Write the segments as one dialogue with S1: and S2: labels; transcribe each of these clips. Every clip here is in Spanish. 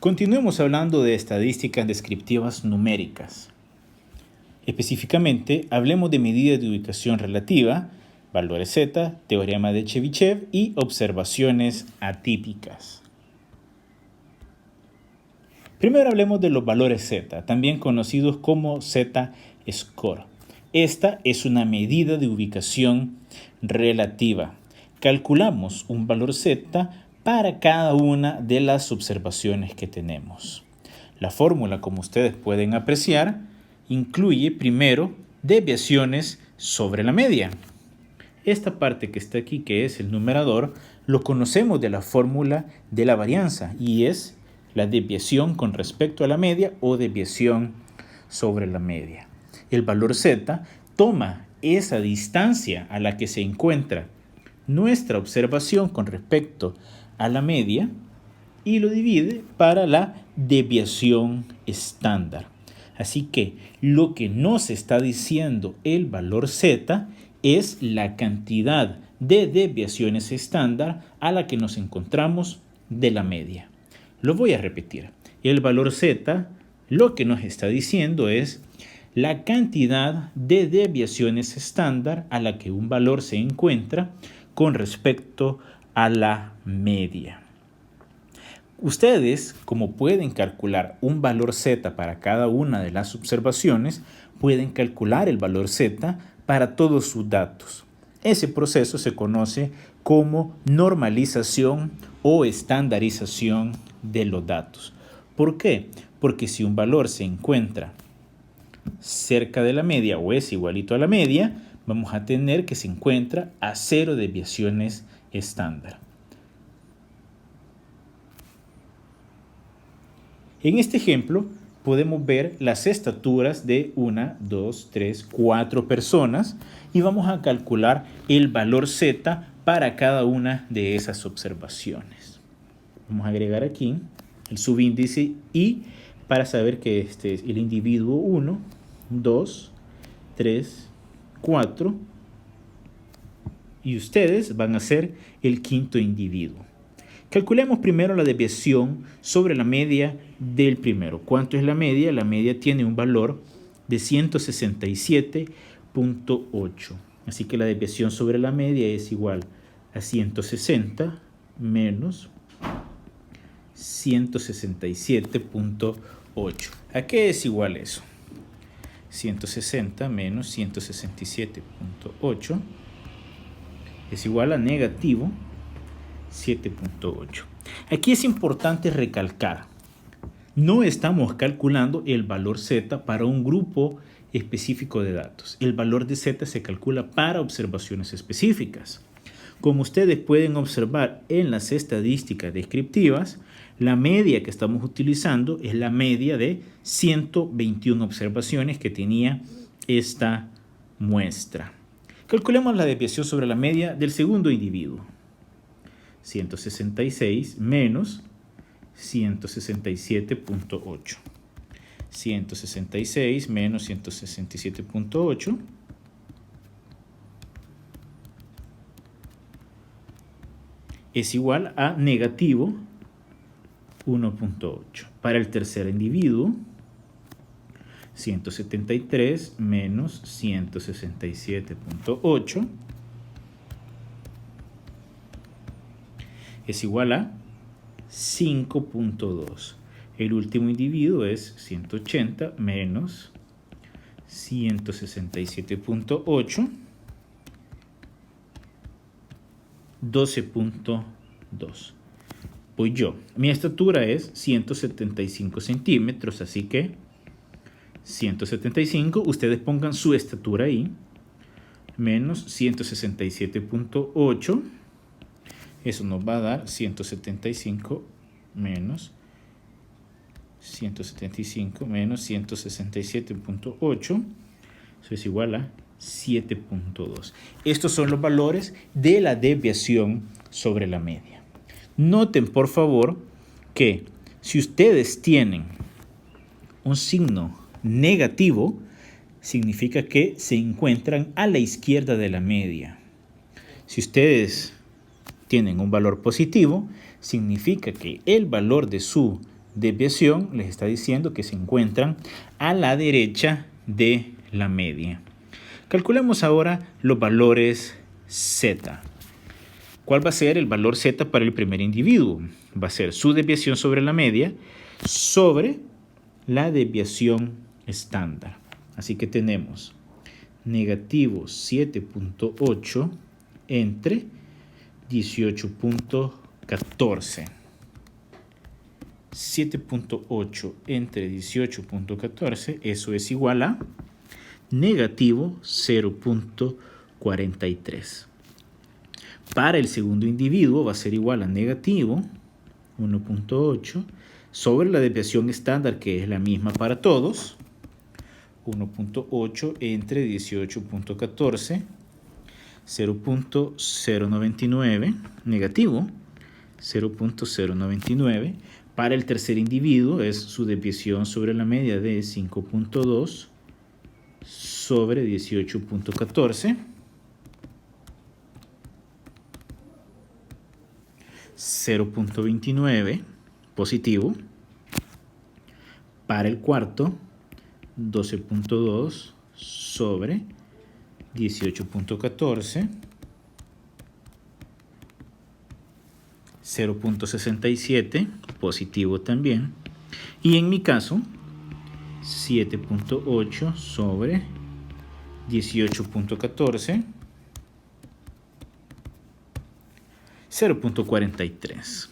S1: Continuemos hablando de estadísticas descriptivas numéricas. Específicamente, hablemos de medidas de ubicación relativa, valores Z, teorema de Chebyshev y observaciones atípicas. Primero hablemos de los valores Z, también conocidos como Z-score. Esta es una medida de ubicación relativa. Calculamos un valor Z para cada una de las observaciones que tenemos. La fórmula, como ustedes pueden apreciar, incluye primero desviaciones sobre la media. Esta parte que está aquí, que es el numerador, lo conocemos de la fórmula de la varianza y es la desviación con respecto a la media o desviación sobre la media. El valor Z toma esa distancia a la que se encuentra nuestra observación con respecto a la media y lo divide para la desviación estándar. Así que lo que nos está diciendo el valor Z es la cantidad de desviaciones estándar a la que nos encontramos de la media. Lo voy a repetir. El valor Z lo que nos está diciendo es la cantidad de desviaciones estándar a la que un valor se encuentra con respecto a la media. Ustedes, como pueden calcular un valor Z para cada una de las observaciones, pueden calcular el valor Z para todos sus datos. Ese proceso se conoce como normalización o estandarización de los datos. ¿Por qué? Porque si un valor se encuentra cerca de la media o es igualito a la media, vamos a tener que se encuentra a 0 desviaciones estándar. En este ejemplo podemos ver las estaturas de 1, 2, 3, 4 personas y vamos a calcular el valor Z para cada una de esas observaciones. Vamos a agregar aquí el subíndice I para saber que este es el individuo 1, 2, 3, 4 y ustedes van a ser el quinto individuo. Calculemos primero la desviación sobre la media del primero. ¿Cuánto es la media? La media tiene un valor de 167.8. Así que la desviación sobre la media es igual a 160 menos 167.8. ¿A qué es igual eso? 160 menos 167.8 es igual a negativo 7.8. Aquí es importante recalcar, no estamos calculando el valor Z para un grupo específico de datos. El valor de Z se calcula para observaciones específicas. Como ustedes pueden observar en las estadísticas descriptivas, la media que estamos utilizando es la media de 121 observaciones que tenía esta muestra. Calculemos la desviación sobre la media del segundo individuo. 166 menos 167.8. 166 menos 167.8 es igual a negativo 1.8. Para el tercer individuo, 173 menos 167.8 es igual a 5.2. El último individuo es 180 menos 167.8, 12.2. Voy yo. Mi estatura es 175 centímetros, así que 175, ustedes pongan su estatura ahí, menos 167.8. Eso nos va a dar 175 menos 167.8. Eso es igual a 7.2. Estos son los valores de la desviación sobre la media. Noten, por favor, que si ustedes tienen un signo negativo, significa que se encuentran a la izquierda de la media. Si ustedes tienen un valor positivo, significa que el valor de su desviación les está diciendo que se encuentran a la derecha de la media. Calculemos ahora los valores Z. ¿Cuál va a ser el valor Z para el primer individuo? Va a ser su desviación sobre la media sobre la desviación estándar. Así que tenemos negativo 7.8 entre 18.14. 7.8 entre 18.14, eso es igual a negativo 0.43. Para el segundo individuo va a ser igual a negativo 1.8 sobre la desviación estándar, que es la misma para todos, 1.8 entre 18.14, 0.099, negativo 0.099. Para el tercer individuo es su desviación sobre la media de 5.2 sobre 18.14. 0.29 positivo. Para el cuarto, 12.2 sobre 18.14. 0.67 positivo también. Y en mi caso, 7.8 sobre 18.14. 0.43.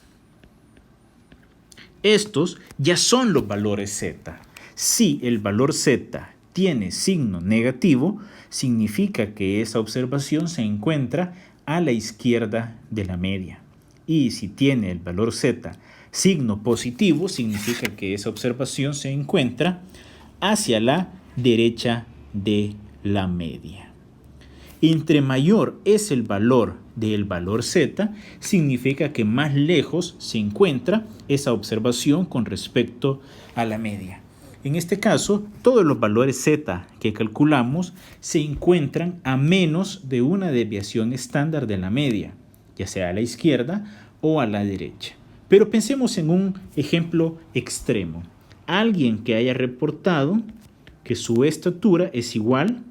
S1: Estos ya son los valores Z. Si el valor Z tiene signo negativo, significa que esa observación se encuentra a la izquierda de la media. Y si tiene el valor Z signo positivo, significa que esa observación se encuentra hacia la derecha de la media. Entre mayor es el valor del valor Z, significa que más lejos se encuentra esa observación con respecto a la media. En este caso, todos los valores Z que calculamos se encuentran a menos de una desviación estándar de la media, ya sea a la izquierda o a la derecha. Pero pensemos en un ejemplo extremo. Alguien que haya reportado que su estatura es igual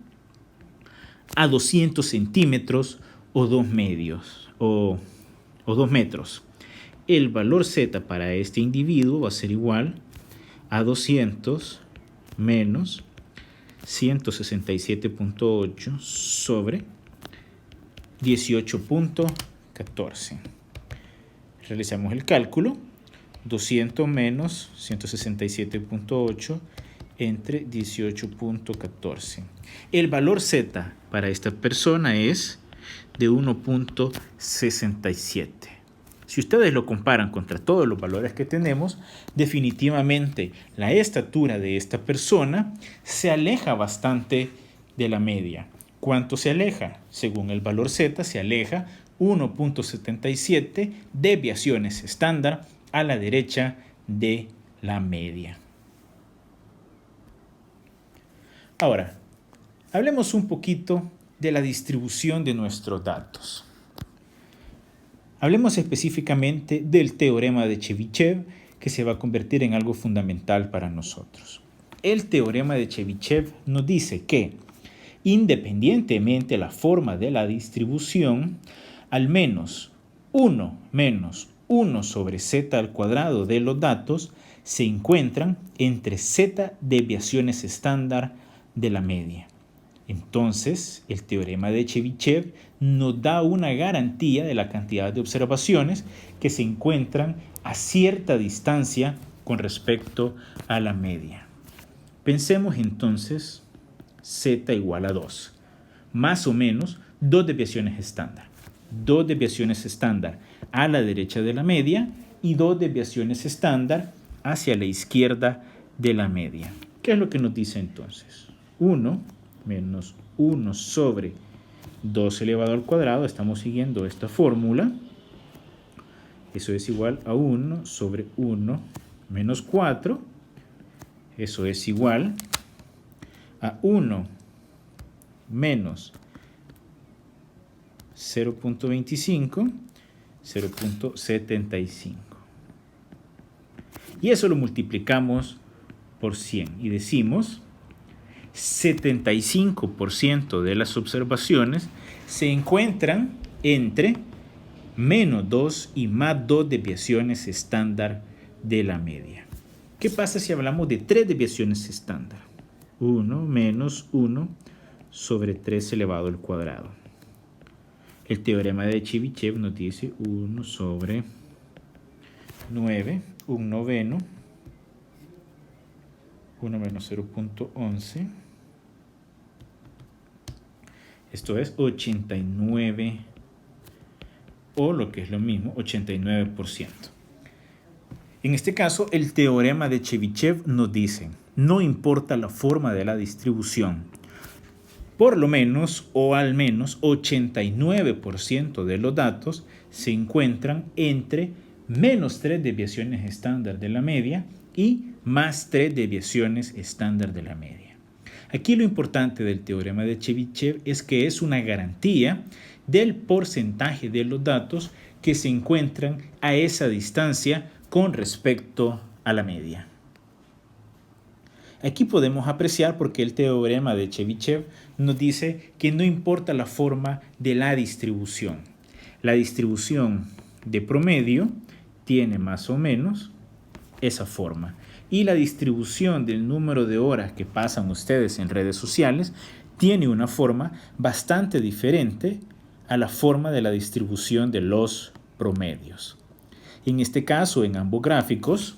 S1: a 200 centímetros o 2 metros. El valor Z para este individuo va a ser igual a 200 menos 167.8 sobre 18.14. Realizamos el cálculo. 200 menos 167.8 entre 18.14. El valor Z para esta persona es de 1.67. Si ustedes lo comparan contra todos los valores que tenemos, definitivamente la estatura de esta persona se aleja bastante de la media. ¿Cuánto se aleja? Según el valor Z, se aleja 1.77 desviaciones estándar a la derecha de la media. Ahora, hablemos un poquito de la distribución de nuestros datos. Hablemos específicamente del teorema de Chebyshev, que se va a convertir en algo fundamental para nosotros. El teorema de Chebyshev nos dice que, independientemente de la forma de la distribución, al menos 1 menos 1 sobre z al cuadrado de los datos se encuentran entre z desviaciones estándar de la media. Entonces, el teorema de Chebyshev nos da una garantía de la cantidad de observaciones que se encuentran a cierta distancia con respecto a la media. Pensemos entonces z igual a 2, más o menos 2 desviaciones estándar. 2 desviaciones estándar a la derecha de la media y 2 desviaciones estándar hacia la izquierda de la media. ¿Qué es lo que nos dice entonces? 1 menos 1 sobre 2 elevado al cuadrado, estamos siguiendo esta fórmula, eso es igual a 1 sobre 1 menos 4, eso es igual a 1 menos 0.25, 0.75. Y eso lo multiplicamos por 100 y decimos 75% de las observaciones se encuentran entre menos 2 y más 2 desviaciones estándar de la media. ¿Qué pasa si hablamos de 3 desviaciones estándar? 1 menos 1 sobre 3 elevado al cuadrado. El teorema de Chebyshev nos dice 1 sobre 9, un noveno, 1 menos 0.11. Esto es 89, o lo que es lo mismo, 89%. En este caso, el teorema de Chebyshev nos dice, no importa la forma de la distribución, por lo menos o al menos 89% de los datos se encuentran entre menos 3 desviaciones estándar de la media y más 3 desviaciones estándar de la media. Aquí lo importante del teorema de Chebyshev es que es una garantía del porcentaje de los datos que se encuentran a esa distancia con respecto a la media. Aquí podemos apreciar porque el teorema de Chebyshev nos dice que no importa la forma de la distribución. La distribución de promedio tiene más o menos esa forma. Y la distribución del número de horas que pasan ustedes en redes sociales tiene una forma bastante diferente a la forma de la distribución de los promedios. En este caso, en ambos gráficos,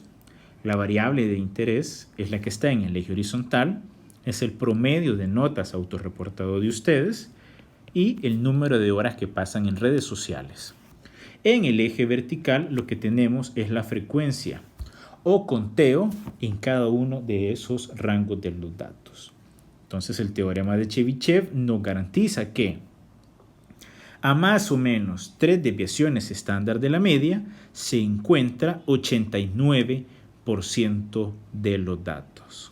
S1: la variable de interés es la que está en el eje horizontal, es el promedio de notas autorreportado de ustedes y el número de horas que pasan en redes sociales. En el eje vertical lo que tenemos es la frecuencia o conteo en cada uno de esos rangos de los datos. Entonces el teorema de Chebyshev nos garantiza que a más o menos 3 desviaciones estándar de la media se encuentra 89% de los datos.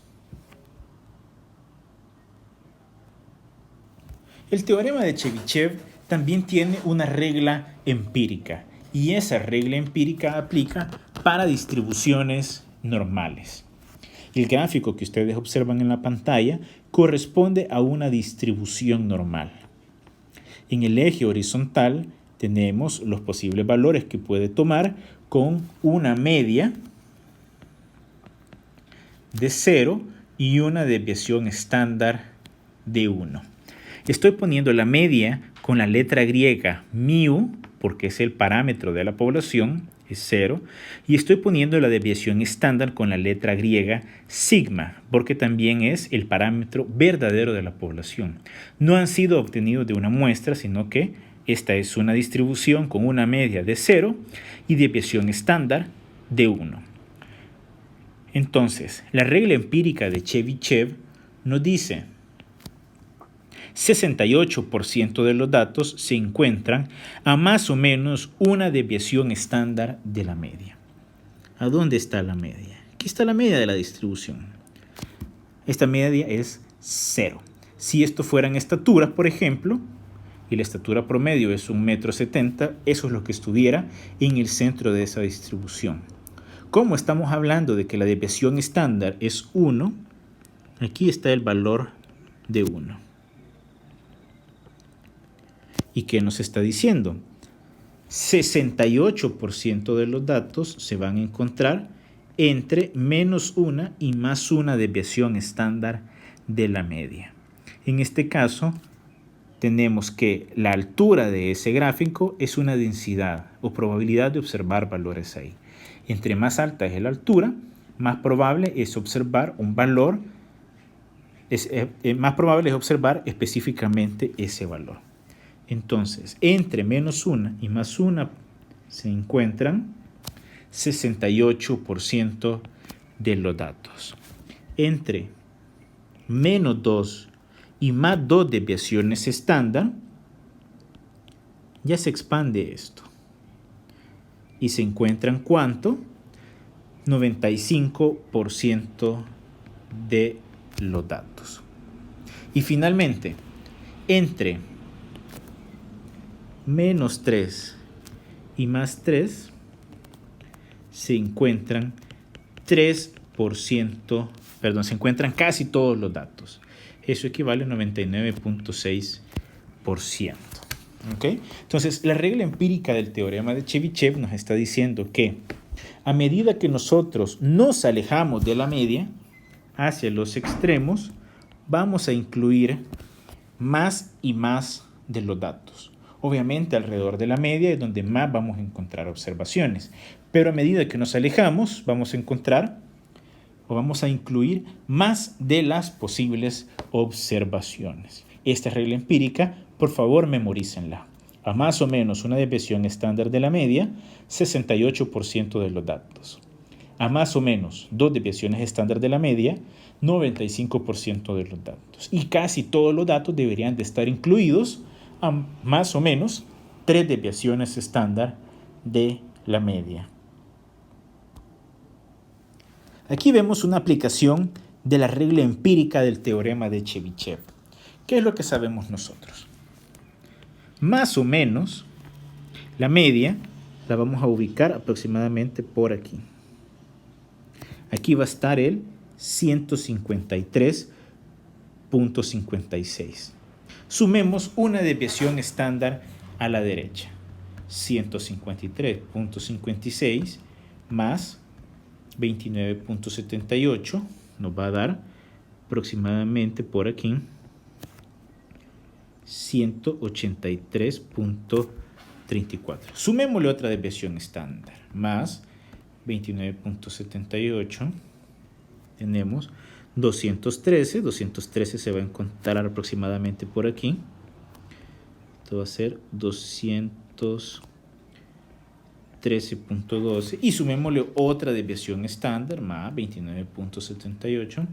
S1: El teorema de Chebyshev también tiene una regla empírica y esa regla empírica aplica para distribuciones normales. El gráfico que ustedes observan en la pantalla corresponde a una distribución normal. En el eje horizontal tenemos los posibles valores que puede tomar con una media de 0 y una desviación estándar de 1. Estoy poniendo la media con la letra griega mu, porque es el parámetro de la población, es 0, y estoy poniendo la desviación estándar con la letra griega sigma, porque también es el parámetro verdadero de la población. No han sido obtenidos de una muestra, sino que esta es una distribución con una media de 0 y desviación estándar de 1. Entonces, la regla empírica de Chebyshev nos dice 68% de los datos se encuentran a más o menos una desviación estándar de la media. ¿A dónde está la media? Aquí está la media de la distribución. Esta media es 0. Si esto fueran estaturas, por ejemplo, y la estatura promedio es 1,70 m, eso es lo que estuviera en el centro de esa distribución. Como estamos hablando de que la desviación estándar es 1, aquí está el valor de 1. ¿Y qué nos está diciendo? 68% de los datos se van a encontrar entre menos 1 y más 1 desviación estándar de la media. En este caso, tenemos que la altura de ese gráfico es una densidad o probabilidad de observar valores ahí. Entre más alta es la altura, más probable es observar un valor, más probable es observar específicamente ese valor. Entonces, entre menos 1 y más 1 se encuentran 68% de los datos. Entre menos 2 y más 2 desviaciones estándar, ya se expande esto. Y se encuentran ¿cuánto? 95% de los datos. Y finalmente, entre menos 3 y más 3 se encuentran 3%, perdón, se encuentran casi todos los datos. Eso equivale a 99.6%. ¿Ok? Entonces, la regla empírica del teorema de Chebyshev nos está diciendo que a medida que nosotros nos alejamos de la media hacia los extremos, vamos a incluir más y más de los datos. Obviamente, alrededor de la media es donde más vamos a encontrar observaciones, pero a medida que nos alejamos, vamos a encontrar o vamos a incluir más de las posibles observaciones. Esta regla empírica, por favor, memorícenla. A más o menos una desviación estándar de la media, 68% de los datos. A más o menos 2 desviaciones estándar de la media, 95% de los datos. Y casi todos los datos deberían de estar incluidos a más o menos 3 desviaciones estándar de la media. Aquí vemos una aplicación de la regla empírica del teorema de Chebyshev. ¿Qué es lo que sabemos nosotros? Más o menos, la media la vamos a ubicar aproximadamente por aquí. Aquí va a estar el 153.56. Sumemos una desviación estándar a la derecha. 153.56 más 29.78 nos va a dar aproximadamente por aquí 183.34. Sumémosle otra desviación estándar más 29.78. Tenemos 213. 213 se va a encontrar aproximadamente por aquí. Esto va a ser 213.12. Y sumémosle otra desviación estándar más 29.78.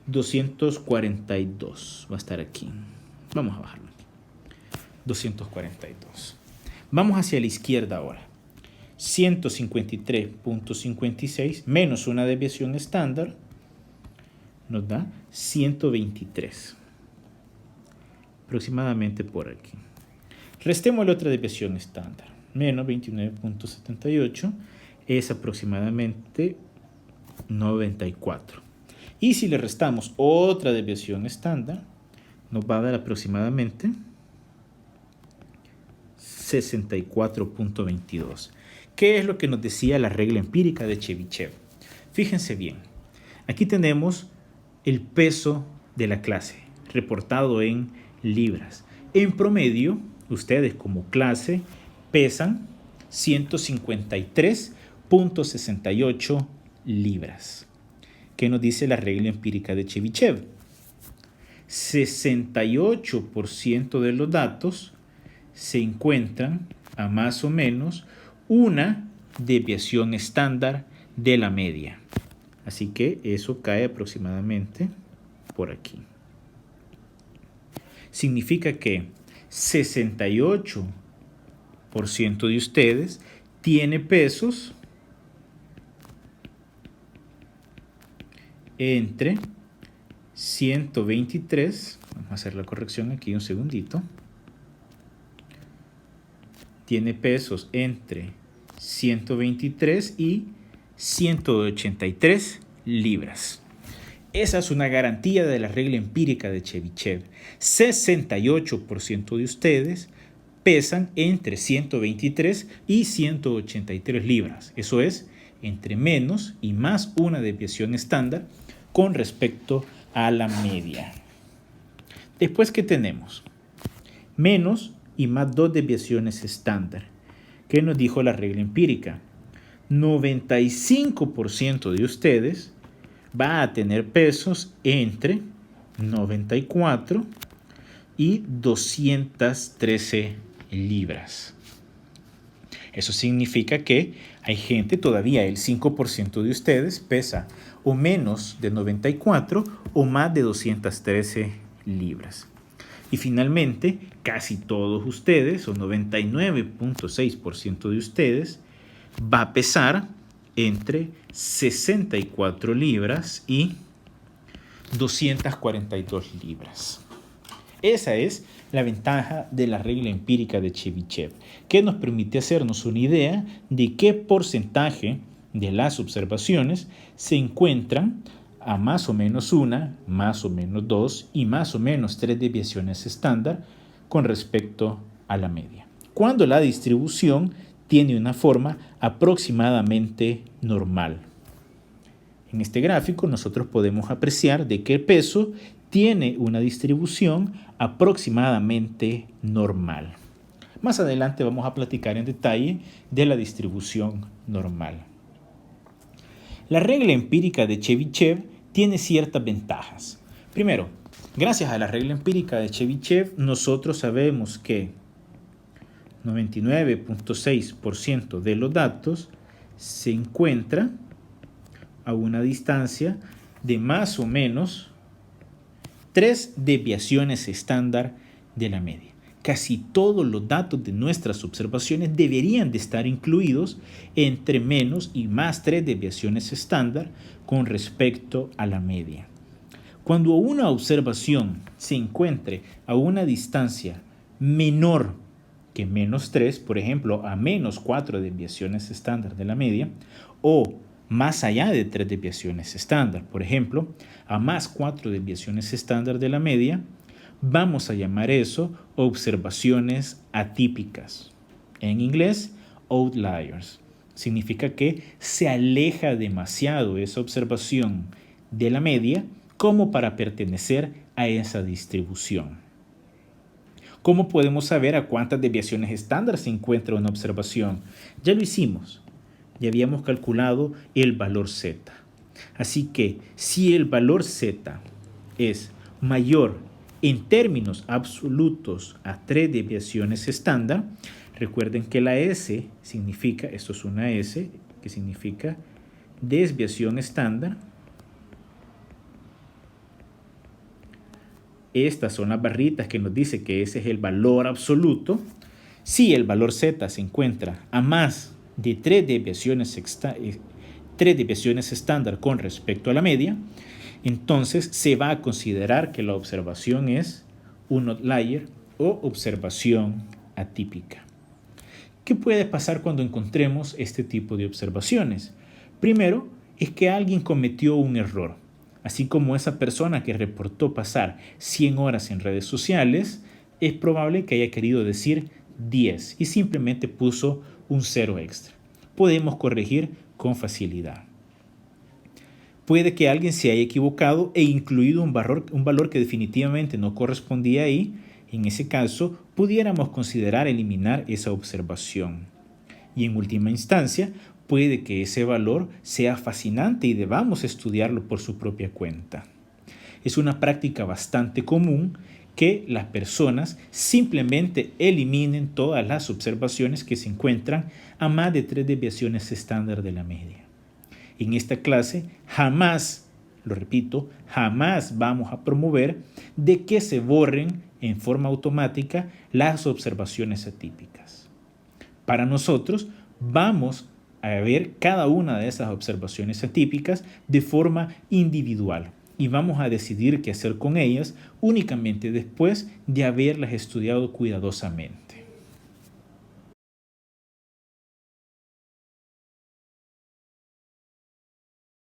S1: 242 va a estar aquí. Vamos a bajarlo aquí. 242. Vamos hacia la izquierda ahora. 153.56 menos una desviación estándar nos da 123. Aproximadamente por aquí. Restémosle otra desviación estándar. Menos 29.78 es aproximadamente 94. Y si le restamos otra desviación estándar, nos va a dar aproximadamente 64.22. ¿Qué es lo que nos decía la regla empírica de Chebyshev? Fíjense bien. Aquí tenemos el peso de la clase reportado en libras. En promedio, ustedes como clase pesan 153.68 libras. ¿Qué nos dice la regla empírica de Chebyshev? 68% de los datos se encuentran a más o menos una desviación estándar de la media. Así que eso cae aproximadamente por aquí. Significa que 68% de ustedes tiene pesos entre 123, vamos a hacer la corrección aquí un segundito, tiene pesos entre 123 y 183 libras. Esa es una garantía de la regla empírica de Chebyshev. 68% de ustedes pesan entre 123 y 183 libras. Eso es, entre menos y más una desviación estándar con respecto a la media. Después, ¿qué tenemos? Menos y más 2 desviaciones estándar. ¿Qué nos dijo la regla empírica? 95% de ustedes va a tener pesos entre 94 y 213 libras. Eso significa que hay gente, todavía el 5% de ustedes pesa o menos de 94 o más de 213 libras. Y finalmente, casi todos ustedes, o 99.6% de ustedes, va a pesar entre 64 libras y 242 libras. Esa es la ventaja de la regla empírica de Chebyshev, que nos permite hacernos una idea de qué porcentaje de las observaciones se encuentran a más o menos una, más o menos dos y más o menos tres desviaciones estándar con respecto a la media, cuando la distribución tiene una forma aproximadamente normal. En este gráfico nosotros podemos apreciar de que el peso tiene una distribución aproximadamente normal. Más adelante vamos a platicar en detalle de la distribución normal. La regla empírica de Chebyshev tiene ciertas ventajas. Primero, gracias a la regla empírica de Chebyshev, nosotros sabemos que 99.6% de los datos se encuentra a una distancia de más o menos 3 desviaciones estándar de la media. Casi todos los datos de nuestras observaciones deberían de estar incluidos entre menos y más 3 desviaciones estándar con respecto a la media. Cuando una observación se encuentre a una distancia menor que menos 3, por ejemplo, a menos 4 desviaciones estándar de la media, o más allá de 3 desviaciones estándar, por ejemplo, a más 4 desviaciones estándar de la media, vamos a llamar eso observaciones atípicas. En inglés, outliers. Significa que se aleja demasiado esa observación de la media como para pertenecer a esa distribución. ¿Cómo podemos saber a cuántas desviaciones estándar se encuentra una observación? Ya lo hicimos. Ya habíamos calculado el valor z. Así que si el valor z es mayor en términos absolutos a 3 desviaciones estándar, recuerden que la S significa, esto es una S, que significa desviación estándar. Estas son las barritas que nos dice que ese es el valor absoluto. Si el valor z se encuentra a más de 3 desviaciones estándar con respecto a la media, entonces se va a considerar que la observación es un outlier o observación atípica. ¿Qué puede pasar cuando encontremos este tipo de observaciones? Primero, es que alguien cometió un error. Así como esa persona que reportó pasar 100 horas en redes sociales, es probable que haya querido decir 10 y simplemente puso un 0 extra. Podemos corregir con facilidad. Puede que alguien se haya equivocado e incluido un valor que definitivamente no correspondía ahí. En ese caso, pudiéramos considerar eliminar esa observación. Y en última instancia, puede que ese valor sea fascinante y debamos estudiarlo por su propia cuenta. Es una práctica bastante común que las personas simplemente eliminen todas las observaciones que se encuentran a más de 3 desviaciones estándar de la media. En esta clase jamás, lo repito, jamás vamos a promover de que se borren en forma automática las observaciones atípicas. Para nosotros vamos a ver cada una de esas observaciones atípicas de forma individual y vamos a decidir qué hacer con ellas únicamente después de haberlas estudiado cuidadosamente.